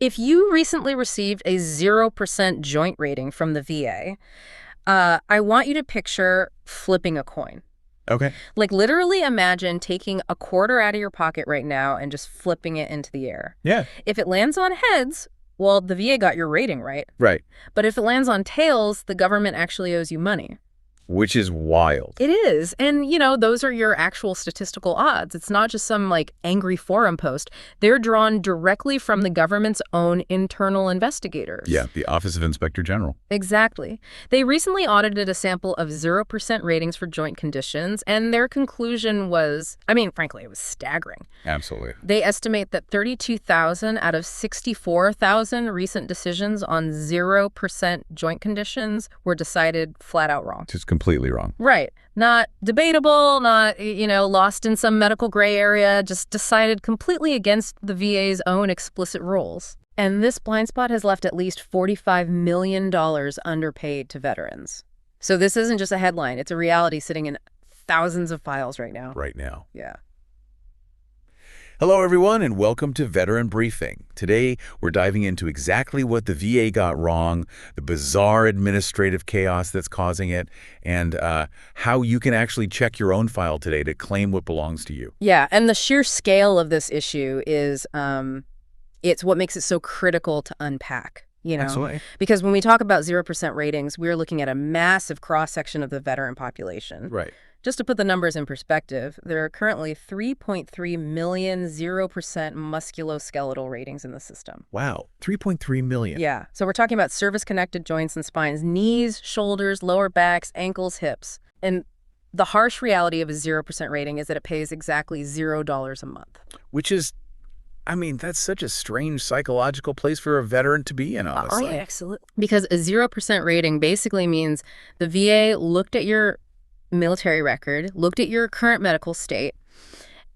If you recently received a 0% joint rating from the VA, I want you to picture flipping a coin. Okay. Like literally imagine taking a quarter out of your pocket right now and just flipping it into the air. Yeah. If it lands on heads, well, the VA got your rating right. Right. But if it lands on tails, the government actually owes you money. Which is wild. It is. And, those are your actual statistical odds. It's not just some, angry forum post. They're drawn directly from the government's own internal investigators. Yeah, the Office of Inspector General. Exactly. They recently audited a sample of 0% ratings for joint conditions, and their conclusion was, frankly, it was staggering. Absolutely. They estimate that 32,000 out of 64,000 recent decisions on 0% joint conditions were decided flat out wrong. Just completely wrong. Right. Not debatable, not, lost in some medical gray area, just decided completely against the VA's own explicit rules. And this blind spot has left at least $45 million underpaid to veterans. So this isn't just a headline. It's a reality sitting in thousands of files right now. Right now. Yeah. Hello, everyone, and welcome to Veteran Briefing. Today, we're diving into exactly what the VA got wrong, the bizarre administrative chaos that's causing it, and how you can actually check your own file today to claim what belongs to you. Yeah, and the sheer scale of this issue is it's what makes it so critical to unpack. Absolutely. Because when we talk about 0% ratings, we're looking at a massive cross-section of the veteran population. Right. Just to put the numbers in perspective, there are currently 3.3 million 0% musculoskeletal ratings in the system. Wow, 3.3 million. Yeah, so we're talking about service-connected joints and spines, knees, shoulders, lower backs, ankles, hips. And the harsh reality of a 0% rating is that it pays exactly $0 a month. Which is, that's such a strange psychological place for a veteran to be in, honestly. Oh, yeah, absolutely. Because a 0% rating basically means the VA looked at your military record, looked at your current medical state,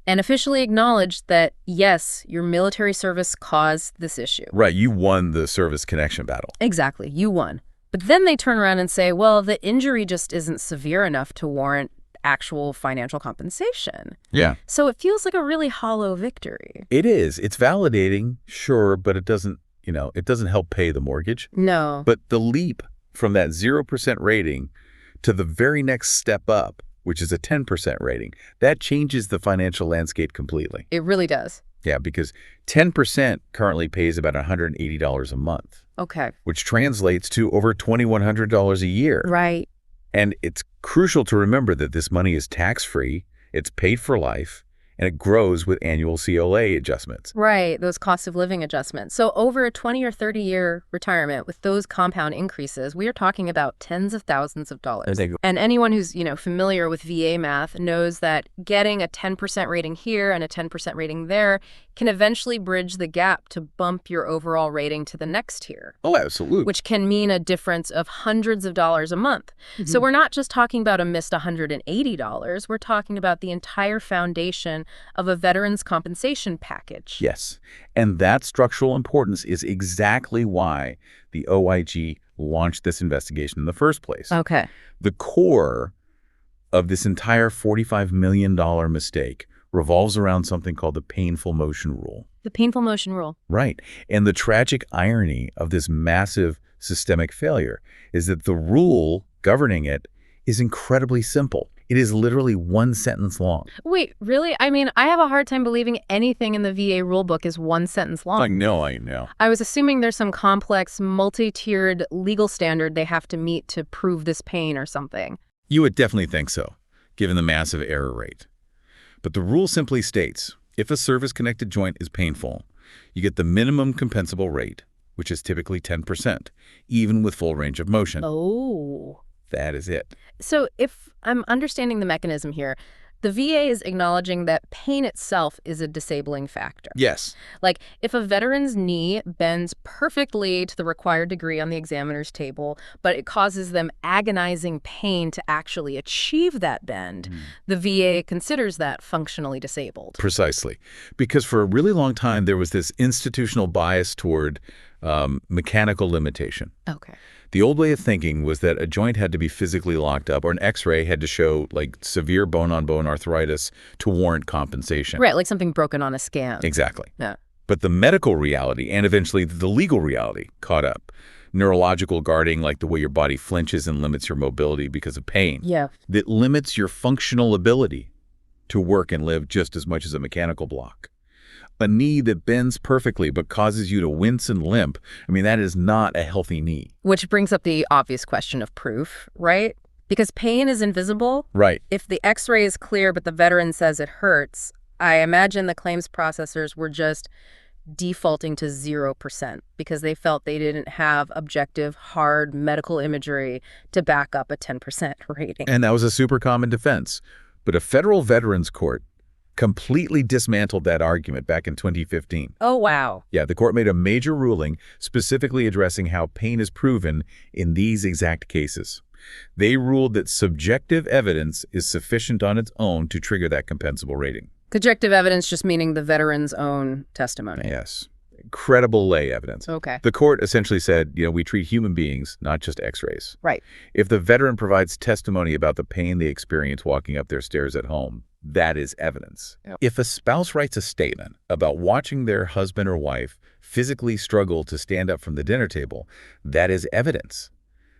and officially acknowledged that, yes, your military service caused this issue. Right, you won the service connection battle. Exactly, you won. But then they turn around and say, well, the injury just isn't severe enough to warrant actual financial compensation. Yeah. So it feels like a really hollow victory. It is. It's validating, sure, but it doesn't, it doesn't help pay the mortgage. No. But the leap from that 0% rating to the very next step up, which is a 10% rating, that changes the financial landscape completely. It really does. Yeah, because 10% currently pays about $180 a month. Okay. Which translates to over $2,100 a year. Right. And it's crucial to remember that this money is tax-free, it's paid for life, and it grows with annual COLA adjustments. Right, those cost of living adjustments. So over a 20 or 30-year retirement with those compound increases, we are talking about tens of thousands of dollars. And anyone who's, familiar with VA math knows that getting a 10% rating here and a 10% rating there can eventually bridge the gap to bump your overall rating to the next tier. Oh, absolutely. Which can mean a difference of hundreds of dollars a month. Mm-hmm. So we're not just talking about a missed $180. We're talking about the entire foundation of a veteran's compensation package. Yes. And that structural importance is exactly why the OIG launched this investigation in the first place. Okay. The core of this entire $45 million mistake revolves around something called the painful motion rule. The painful motion rule. Right. And the tragic irony of this massive systemic failure is that the rule governing it is incredibly simple. It is literally one sentence long. Wait, really? I have a hard time believing anything in the VA rulebook is one sentence long. I know. I was assuming there's some complex, multi-tiered legal standard they have to meet to prove this pain or something. You would definitely think so, given the massive error rate. But the rule simply states, if a service-connected joint is painful, you get the minimum compensable rate, which is typically 10%, even with full range of motion. Oh. That is it. So if I'm understanding the mechanism here, the VA is acknowledging that pain itself is a disabling factor. Yes. Like if a veteran's knee bends perfectly to the required degree on the examiner's table, but it causes them agonizing pain to actually achieve that bend, the VA considers that functionally disabled. Precisely. Because for a really long time, there was this institutional bias toward mechanical limitation. Okay. The old way of thinking was that a joint had to be physically locked up or an X-ray had to show severe bone-on-bone arthritis to warrant compensation. Right, like something broken on a scan. Exactly. Yeah. But the medical reality and eventually the legal reality caught up. Neurological guarding, like the way your body flinches and limits your mobility because of pain. Yeah. That limits your functional ability to work and live just as much as a mechanical block. A knee that bends perfectly but causes you to wince and limp, I mean, that is not a healthy knee. Which brings up the obvious question of proof, right? Because pain is invisible. Right. If the x-ray is clear but the veteran says it hurts, I imagine the claims processors were just defaulting to 0% because they felt they didn't have objective, hard medical imagery to back up a 10% rating. And that was a super common defense. But a federal veterans court completely dismantled that argument back in 2015. Oh, wow. Yeah, the court made a major ruling specifically addressing how pain is proven in these exact cases. They ruled that subjective evidence is sufficient on its own to trigger that compensable rating. Subjective evidence just meaning the veteran's own testimony. Yes. Credible lay evidence. Okay. The court essentially said, we treat human beings, not just x-rays. Right. If the veteran provides testimony about the pain they experience walking up their stairs at home, that is evidence. Yep. If a spouse writes a statement about watching their husband or wife physically struggle to stand up from the dinner table, that is evidence.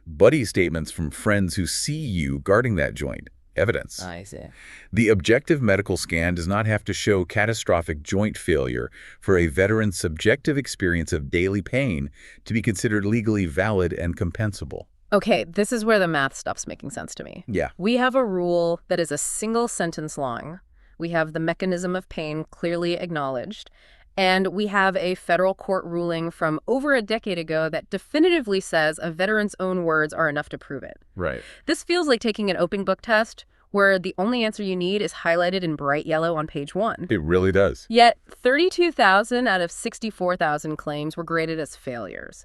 Buddy statements from friends who see you guarding that joint, evidence. I see. The objective medical scan does not have to show catastrophic joint failure for a veteran's subjective experience of daily pain to be considered legally valid and compensable. Okay, this is where the math stops making sense to me. Yeah. We have a rule that is a single sentence long. We have the mechanism of pain clearly acknowledged. And we have a federal court ruling from over a decade ago that definitively says a veteran's own words are enough to prove it. Right. This feels like taking an open book test where the only answer you need is highlighted in bright yellow on page 1. It really does. Yet 32,000 out of 64,000 claims were graded as failures.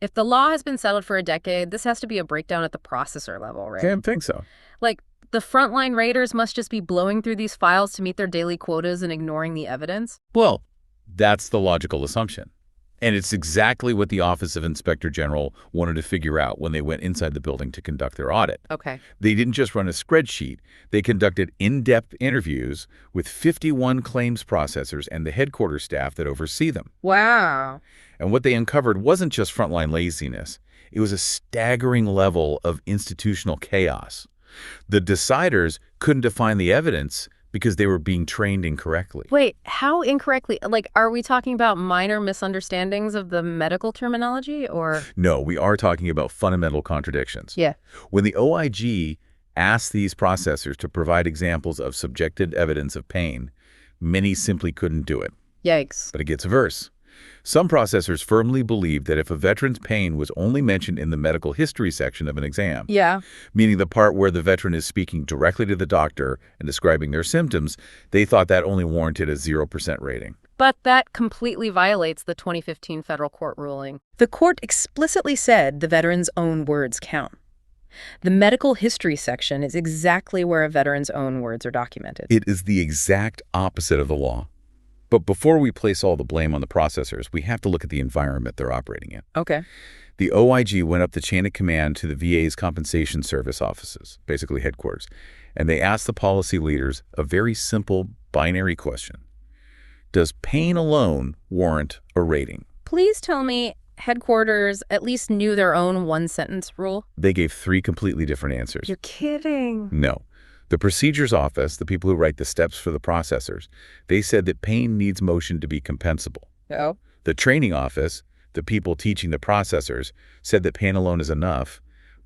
If the law has been settled for a decade, this has to be a breakdown at the processor level, right? I think so. Like, the frontline raters must just be blowing through these files to meet their daily quotas and ignoring the evidence? Well, that's the logical assumption. And it's exactly what the Office of Inspector General wanted to figure out when they went inside the building to conduct their audit. Okay. They didn't just run a spreadsheet. They conducted in-depth interviews with 51 claims processors and the headquarters staff that oversee them. Wow. And what they uncovered wasn't just frontline laziness. It was a staggering level of institutional chaos. The deciders couldn't define the evidence because they were being trained incorrectly. Wait, how incorrectly? Like, are we talking about minor misunderstandings of the medical terminology, or? No, we are talking about fundamental contradictions. Yeah. When the OIG asked these processors to provide examples of subjective evidence of pain, many simply couldn't do it. Yikes. But it gets worse. Some processors firmly believed that if a veteran's pain was only mentioned in the medical history section of an exam, Yeah. meaning the part where the veteran is speaking directly to the doctor and describing their symptoms, they thought that only warranted a 0% rating. But that completely violates the 2015 federal court ruling. The court explicitly said the veteran's own words count. The medical history section is exactly where a veteran's own words are documented. It is the exact opposite of the law. But before we place all the blame on the processors, we have to look at the environment they're operating in. Okay. The OIG went up the chain of command to the VA's compensation service offices, basically headquarters, and they asked the policy leaders a very simple binary question. Does pain alone warrant a rating? Please tell me headquarters at least knew their own one-sentence rule. They gave 3 completely different answers. You're kidding. No. The procedures office, the people who write the steps for the processors, they said that pain needs motion to be compensable. Oh. The training office, the people teaching the processors, said that pain alone is enough,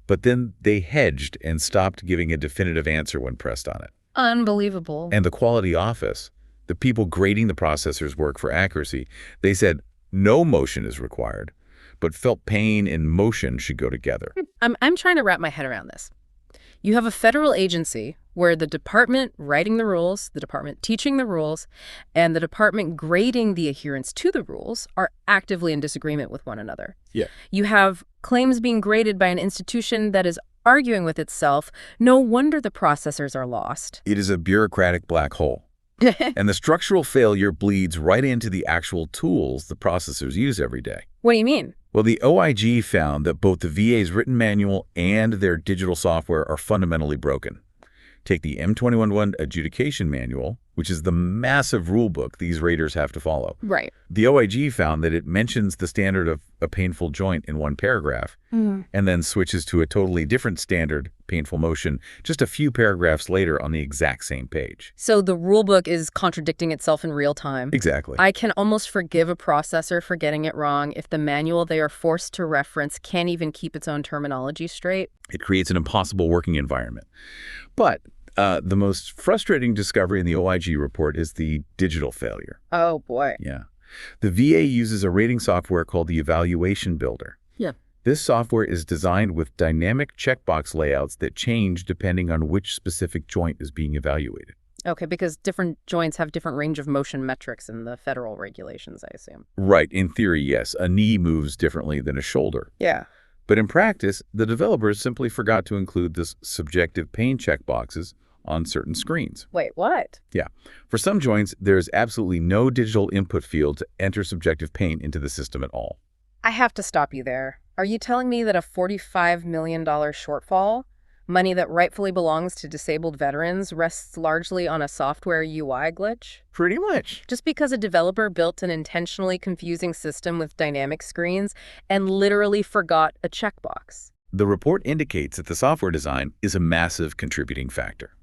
but then they hedged and stopped giving a definitive answer when pressed on it. Unbelievable. And the quality office, the people grading the processors' work for accuracy, they said no motion is required, but felt pain and motion should go together. I'm trying to wrap my head around this. You have a federal agency where the department writing the rules, the department teaching the rules, and the department grading the adherence to the rules are actively in disagreement with one another. Yeah. You have claims being graded by an institution that is arguing with itself. No wonder the processors are lost. It is a bureaucratic black hole. And the structural failure bleeds right into the actual tools the processors use every day. What do you mean? Well, the OIG found that both the VA's written manual and their digital software are fundamentally broken. Take the M211 adjudication manual, which is the massive rule book these raters have to follow. Right. The OIG found that it mentions the standard of a painful joint in one paragraph and then switches to a totally different standard, painful motion, just a few paragraphs later on the exact same page. So the rule book is contradicting itself in real time. Exactly. I can almost forgive a processor for getting it wrong if the manual they are forced to reference can't even keep its own terminology straight. It creates an impossible working environment. But the most frustrating discovery in the OIG report is the digital failure. Oh, boy. Yeah. The VA uses a rating software called the Evaluation Builder. Yeah. This software is designed with dynamic checkbox layouts that change depending on which specific joint is being evaluated. Okay, because different joints have different range of motion metrics in the federal regulations, I assume. Right. In theory, yes. A knee moves differently than a shoulder. Yeah. But in practice, the developers simply forgot to include this subjective pain checkboxes on certain screens. Wait, what? Yeah. For some joints, there's absolutely no digital input field to enter subjective pain into the system at all. I have to stop you there. Are you telling me that a $45 million shortfall, money that rightfully belongs to disabled veterans, rests largely on a software UI glitch? Pretty much. Just because a developer built an intentionally confusing system with dynamic screens and literally forgot a checkbox? The report indicates that the software design is a massive contributing factor.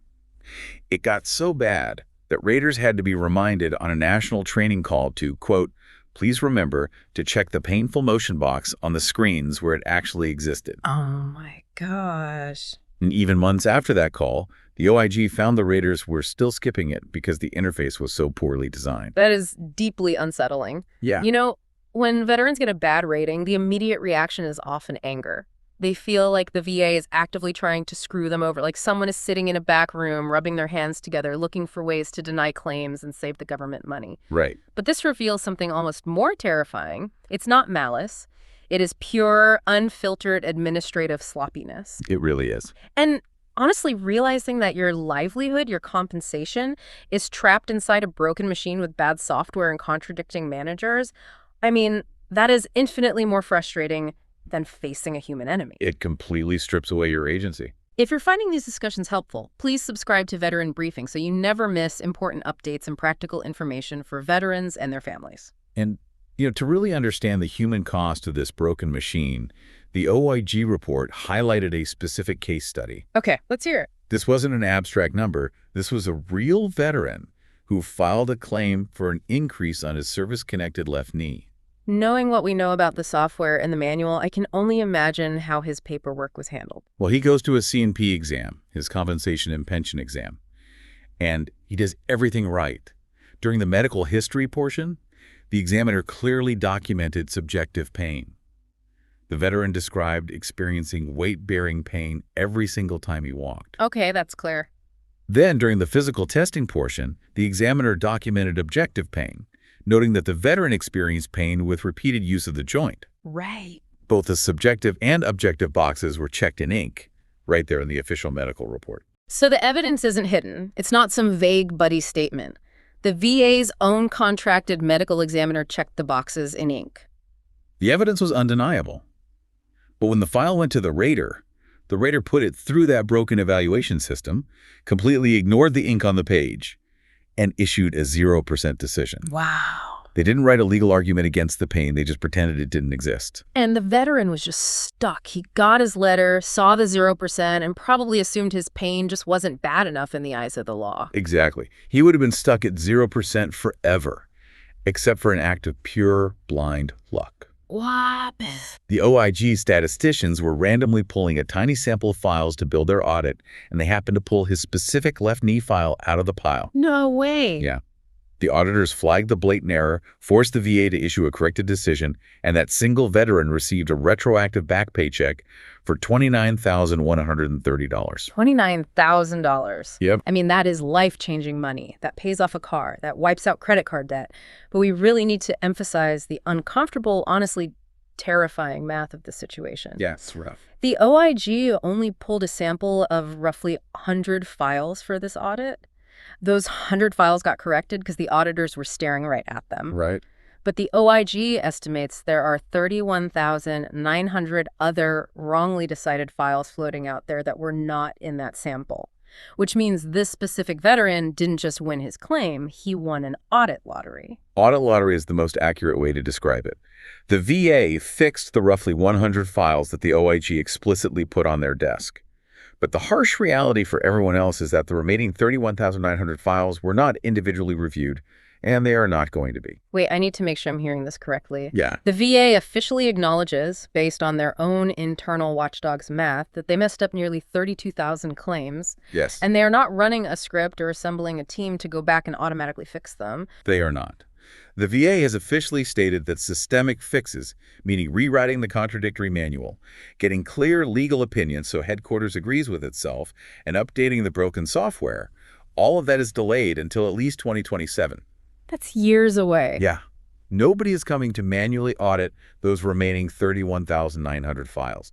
It got so bad that raters had to be reminded on a national training call to, quote, please remember to check the painful motion box on the screens where it actually existed. Oh my gosh. And even months after that call, the OIG found the raters were still skipping it because the interface was so poorly designed. That is deeply unsettling. Yeah. You know, when veterans get a bad rating, the immediate reaction is often anger. They feel like the VA is actively trying to screw them over, like someone is sitting in a back room, rubbing their hands together, looking for ways to deny claims and save the government money. Right. But this reveals something almost more terrifying. It's not malice. It is pure, unfiltered administrative sloppiness. It really is. And honestly, realizing that your livelihood, your compensation, is trapped inside a broken machine with bad software and contradicting managers, I mean, that is infinitely more frustrating than facing a human enemy. It completely strips away your agency. If you're finding these discussions helpful, please subscribe to Veteran Briefing so you never miss important updates and practical information for veterans and their families. And, to really understand the human cost of this broken machine, the OIG report highlighted a specific case study. Okay, let's hear it. This wasn't an abstract number. This was a real veteran who filed a claim for an increase on his service-connected left knee. Knowing what we know about the software and the manual, I can only imagine how his paperwork was handled. Well, he goes to a C&P exam, his compensation and pension exam, and he does everything right. During the medical history portion, the examiner clearly documented subjective pain. The veteran described experiencing weight-bearing pain every single time he walked. Okay, that's clear. Then, during the physical testing portion, the examiner documented objective pain, noting that the veteran experienced pain with repeated use of the joint. Right. Both the subjective and objective boxes were checked in ink, right there in the official medical report. So the evidence isn't hidden. It's not some vague buddy statement. The VA's own contracted medical examiner checked the boxes in ink. The evidence was undeniable. But when the file went to the rater put it through that broken evaluation system, completely ignored the ink on the page, and issued a 0% decision. Wow. They didn't write a legal argument against the pain. They just pretended it didn't exist. And the veteran was just stuck. He got his letter, saw the 0%, and probably assumed his pain just wasn't bad enough in the eyes of the law. Exactly. He would have been stuck at 0% forever, except for an act of pure blind luck. What? The OIG statisticians were randomly pulling a tiny sample of files to build their audit, and they happened to pull his specific left knee file out of the pile. No way. Yeah. The auditors flagged the blatant error, forced the VA to issue a corrected decision, and that single veteran received a retroactive back paycheck for $29,130. $29,000. Yep. I mean, that is life-changing money. That pays off a car. That wipes out credit card debt. But we really need to emphasize the uncomfortable, honestly terrifying math of the situation. Yeah, it's rough. The OIG only pulled a sample of roughly 100 files for this audit. Those 100 files got corrected because the auditors were staring right at them. Right. But the OIG estimates there are 31,900 other wrongly decided files floating out there that were not in that sample. which means this specific veteran didn't just win his claim, he won an audit lottery. Audit lottery is the most accurate way to describe it. The VA fixed the roughly 100 files that the OIG explicitly put on their desk. But the harsh reality for everyone else is that the remaining 31,900 files were not individually reviewed, and they are not going to be. Wait, I need to make sure I'm hearing this correctly. Yeah. The VA officially acknowledges, based on their own internal watchdog's math, that they messed up nearly 32,000 claims. Yes. And they are not running a script or assembling a team to go back and automatically fix them. They are not. The VA has officially stated that systemic fixes, meaning rewriting the contradictory manual, getting clear legal opinions so headquarters agrees with itself, and updating the broken software, all of that is delayed until at least 2027. That's years away. Yeah. Nobody is coming to manually audit those remaining 31,900 files.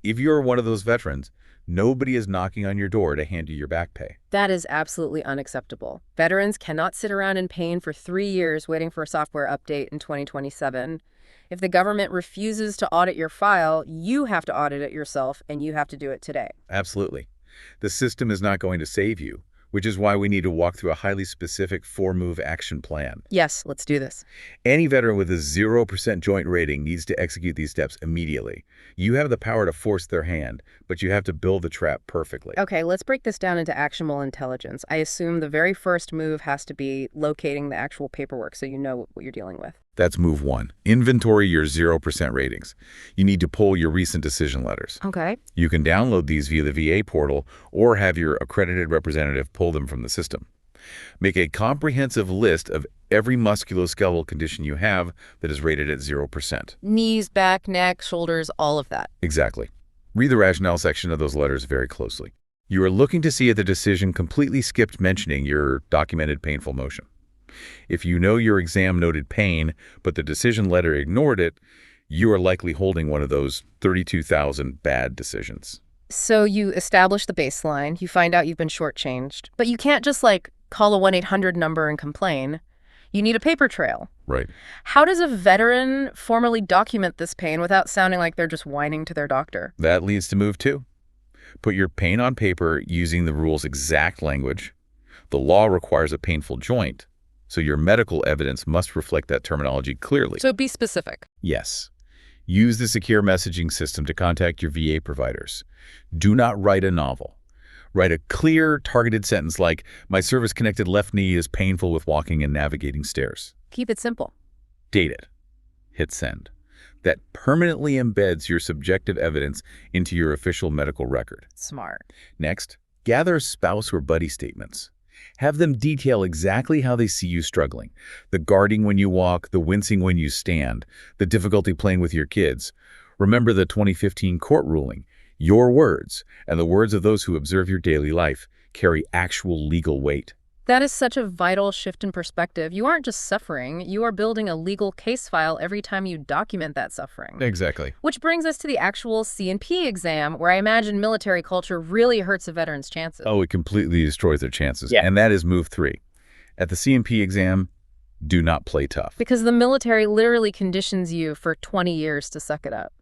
If you're one of those veterans, nobody is knocking on your door to hand you your back pay. That is absolutely unacceptable. Veterans cannot sit around in pain for 3 years waiting for a software update in 2027. If the government refuses to audit your file, you have to audit it yourself, and you have to do it today. Absolutely. The system is not going to save you, which is why we need to walk through a highly specific 4-move action plan. Yes, let's do this. Any veteran with a 0% joint rating needs to execute these steps immediately. You have the power to force their hand, but you have to build the trap perfectly. Okay, let's break this down into actionable intelligence. I assume the very first move has to be locating the actual paperwork so you know what you're dealing with. That's move 1. Inventory your 0% ratings. You need to pull your recent decision letters. Okay. You can download these via the VA portal or have your accredited representative pull them from the system. Make a comprehensive list of every musculoskeletal condition you have that is rated at 0%. Knees, back, neck, shoulders, all of that. Exactly. Read the rationale section of those letters very closely. You are looking to see if the decision completely skipped mentioning your documented painful motion. If you know your exam noted pain, but the decision letter ignored it, you are likely holding one of those 32,000 bad decisions. So you establish the baseline, you find out you've been shortchanged, but you can't just call a 1-800 number and complain. You need a paper trail. Right. How does a veteran formally document this pain without sounding like they're just whining to their doctor? That leads to move 2. Put your pain on paper using the rule's exact language. The law requires a painful joint, so your medical evidence must reflect that terminology clearly. So be specific. Yes. Use the secure messaging system to contact your VA providers. Do not write a novel. Write a clear, targeted sentence like, "My service-connected left knee is painful with walking and navigating stairs." Keep it simple. Date it. Hit send. That permanently embeds your subjective evidence into your official medical record. Smart. Next, gather spouse or buddy statements. Have them detail exactly how they see you struggling. The guarding when you walk, the wincing when you stand, the difficulty playing with your kids. Remember the 2015 court ruling. Your words, and the words of those who observe your daily life, carry actual legal weight. That is such a vital shift in perspective. You aren't just suffering, you are building a legal case file every time you document that suffering. Exactly. Which brings us to the actual C&P exam, where I imagine military culture really hurts a veteran's chances. Oh, it completely destroys their chances. Yeah. And that is move 3. At the C&P exam, do not play tough. Because the military literally conditions you for 20 years to suck it up.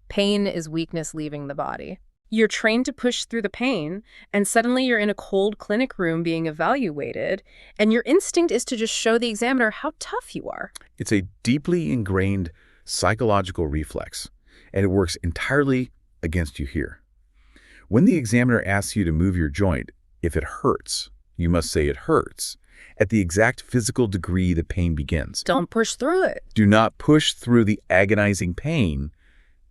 Pain is weakness leaving the body. You're trained to push through the pain, and suddenly you're in a cold clinic room being evaluated, and your instinct is to just show the examiner how tough you are. It's a deeply ingrained psychological reflex, and it works entirely against you here. When the examiner asks you to move your joint, if it hurts, you must say it hurts, at the exact physical degree the pain begins. Don't push through it. Do not push through the agonizing pain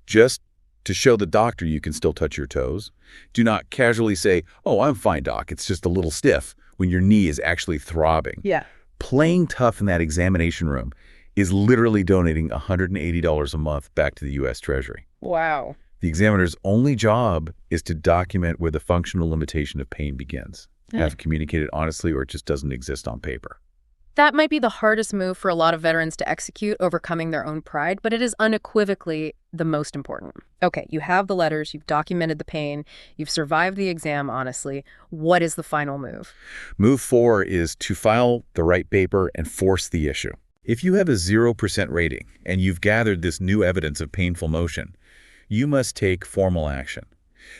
just to show the doctor you can still touch your toes. Do not casually say, "Oh, I'm fine, doc. It's just a little stiff," when your knee is actually throbbing. Yeah. Playing tough in that examination room is literally donating $180 a month back to the U.S. Treasury. Wow. The examiner's only job is to document where the functional limitation of pain begins. Have communicated honestly, or it just doesn't exist on paper. That might be the hardest move for a lot of veterans to execute, overcoming their own pride, but it is unequivocally the most important. Okay, you have the letters, you've documented the pain, you've survived the exam honestly. What is the final move? Move 4 is to file the right paper and force the issue. If you have a 0% rating and you've gathered this new evidence of painful motion, you must take formal action.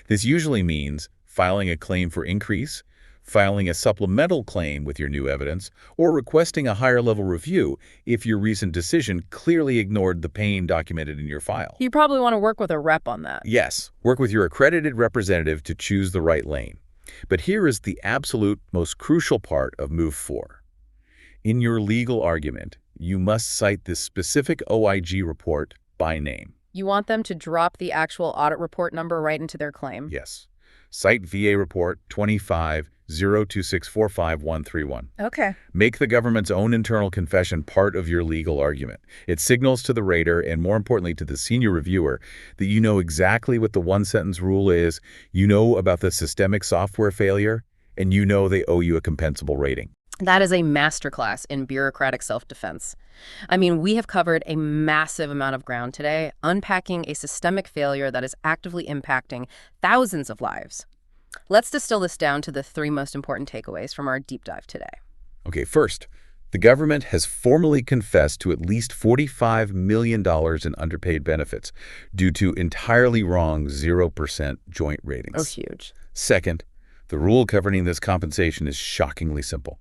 This usually means filing a claim for increase, filing a supplemental claim with your new evidence, or requesting a higher-level review if your recent decision clearly ignored the pain documented in your file. You probably want to work with a rep on that. Yes, work with your accredited representative to choose the right lane. But here is the absolute most crucial part of Move 4. In your legal argument, you must cite this specific OIG report by name. You want them to drop the actual audit report number right into their claim? Yes. Cite VA report 25-02645-131. Okay. Make the government's own internal confession part of your legal argument. It signals to the rater and, more importantly, to the senior reviewer that you know exactly what the one-sentence rule is, you know about the systemic software failure, and you know they owe you a compensable rating. That is a masterclass in bureaucratic self-defense. I mean, we have covered a massive amount of ground today, unpacking a systemic failure that is actively impacting thousands of lives. Let's distill this down to the 3 most important takeaways from our deep dive today. Okay, first, the government has formally confessed to at least $45 million in underpaid benefits due to entirely wrong 0% joint ratings. Oh, huge. Second, the rule governing this compensation is shockingly simple.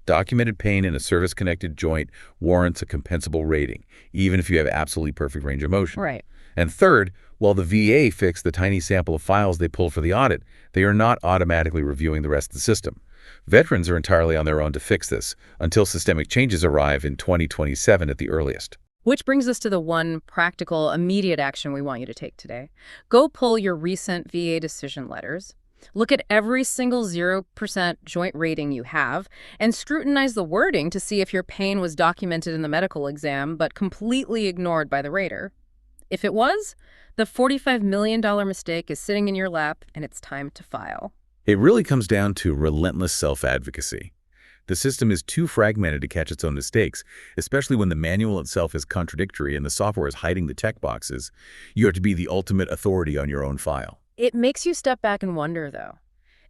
Documented pain in a service-connected joint warrants a compensable rating, even if you have absolutely perfect range of motion. Right. And third, while the VA fixed the tiny sample of files they pulled for the audit, they are not automatically reviewing the rest of the system. Veterans are entirely on their own to fix this, until systemic changes arrive in 2027 at the earliest. Which brings us to the one practical, immediate action we want you to take today. Go pull your recent VA decision letters. Look at every single 0% joint rating you have and scrutinize the wording to see if your pain was documented in the medical exam but completely ignored by the rater. If it was, the $45 million mistake is sitting in your lap and it's time to file. It really comes down to relentless self-advocacy. The system is too fragmented to catch its own mistakes, especially when the manual itself is contradictory and the software is hiding the check boxes. You have to be the ultimate authority on your own file. It makes you step back and wonder, though.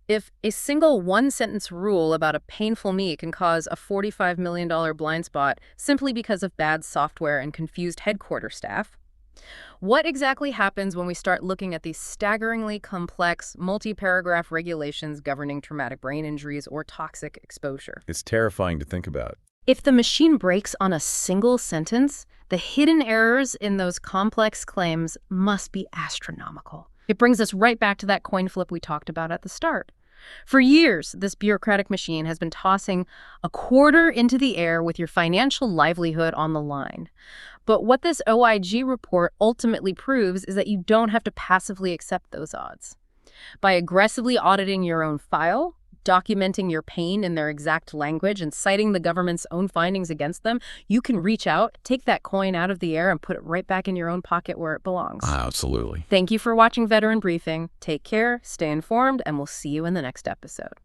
If a single one-sentence rule about a painful knee can cause a $45 million blind spot simply because of bad software and confused headquarters staff, what exactly happens when we start looking at these staggeringly complex, multi-paragraph regulations governing traumatic brain injuries or toxic exposure? It's terrifying to think about. If the machine breaks on a single sentence, the hidden errors in those complex claims must be astronomical. It brings us right back to that coin flip we talked about at the start. For years, this bureaucratic machine has been tossing a quarter into the air with your financial livelihood on the line. But what this OIG report ultimately proves is that you don't have to passively accept those odds. By aggressively auditing your own file, documenting your pain in their exact language, and citing the government's own findings against them, you can reach out, take that coin out of the air, and put it right back in your own pocket where it belongs. Absolutely. Thank you for watching Veteran Briefing. Take care, stay informed, and we'll see you in the next episode.